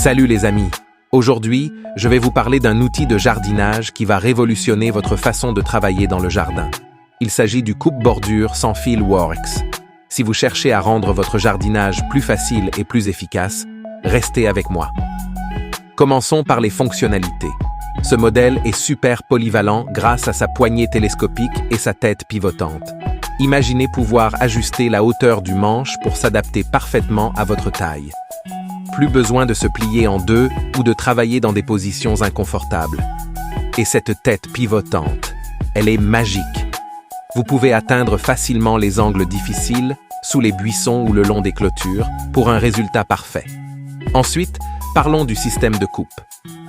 Salut les amis! Aujourd'hui, je vais vous parler d'un outil de jardinage qui va révolutionner votre façon de travailler dans le jardin. Il s'agit du coupe-bordure sans fil Works. Si vous cherchez à rendre votre jardinage plus facile et plus efficace, restez avec moi. Commençons par les fonctionnalités. Ce modèle est super polyvalent grâce à sa poignée télescopique et sa tête pivotante. Imaginez pouvoir ajuster la hauteur du manche pour s'adapter parfaitement à votre taille. Plus besoin de se plier en deux ou de travailler dans des positions inconfortables. Et cette tête pivotante, elle est magique. Vous pouvez atteindre facilement les angles difficiles, sous les buissons ou le long des clôtures, pour un résultat parfait. Ensuite, parlons du système de coupe.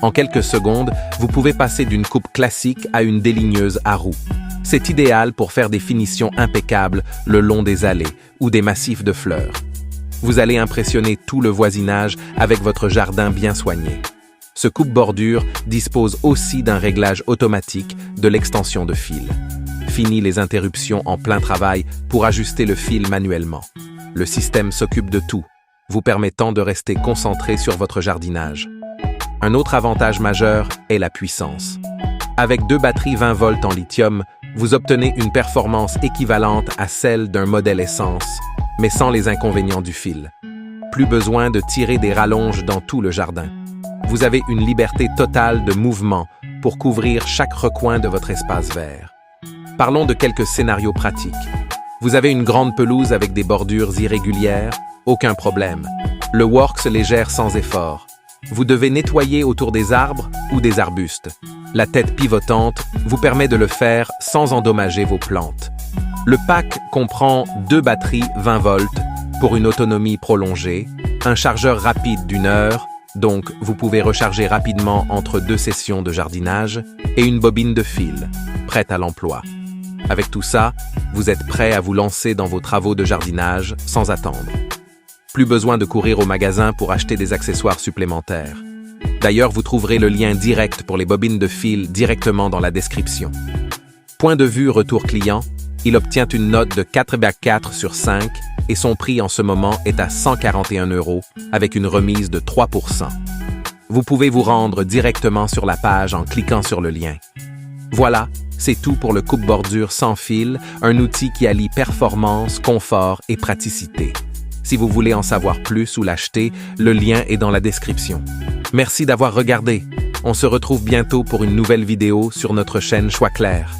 En quelques secondes, vous pouvez passer d'une coupe classique à une déligneuse à roue. C'est idéal pour faire des finitions impeccables le long des allées ou des massifs de fleurs. Vous allez impressionner tout le voisinage avec votre jardin bien soigné. Ce coupe-bordure dispose aussi d'un réglage automatique de l'extension de fil. Fini les interruptions en plein travail pour ajuster le fil manuellement. Le système s'occupe de tout, vous permettant de rester concentré sur votre jardinage. Un autre avantage majeur est la puissance. Avec 2 batteries 20 volts en lithium, vous obtenez une performance équivalente à celle d'un modèle essence, mais sans les inconvénients du fil. Plus besoin de tirer des rallonges dans tout le jardin. Vous avez une liberté totale de mouvement pour couvrir chaque recoin de votre espace vert. Parlons de quelques scénarios pratiques. Vous avez une grande pelouse avec des bordures irrégulières? Aucun problème. Le Works les gère sans effort. Vous devez nettoyer autour des arbres ou des arbustes. La tête pivotante vous permet de le faire sans endommager vos plantes. Le pack comprend 2 batteries 20 volts pour une autonomie prolongée, un chargeur rapide d'1 heure, donc vous pouvez recharger rapidement entre 2 sessions de jardinage, et une bobine de fil, prête à l'emploi. Avec tout ça, vous êtes prêt à vous lancer dans vos travaux de jardinage sans attendre. Plus besoin de courir au magasin pour acheter des accessoires supplémentaires. D'ailleurs, vous trouverez le lien direct pour les bobines de fil directement dans la description. Point de vue retour client, il obtient une note de 4,4 sur 5 et son prix en ce moment est à 141 € avec une remise de 3%. Vous pouvez vous rendre directement sur la page en cliquant sur le lien. Voilà, c'est tout pour le coupe-bordure sans fil, un outil qui allie performance, confort et praticité. Si vous voulez en savoir plus ou l'acheter, le lien est dans la description. Merci d'avoir regardé. On se retrouve bientôt pour une nouvelle vidéo sur notre chaîne Choix Clair.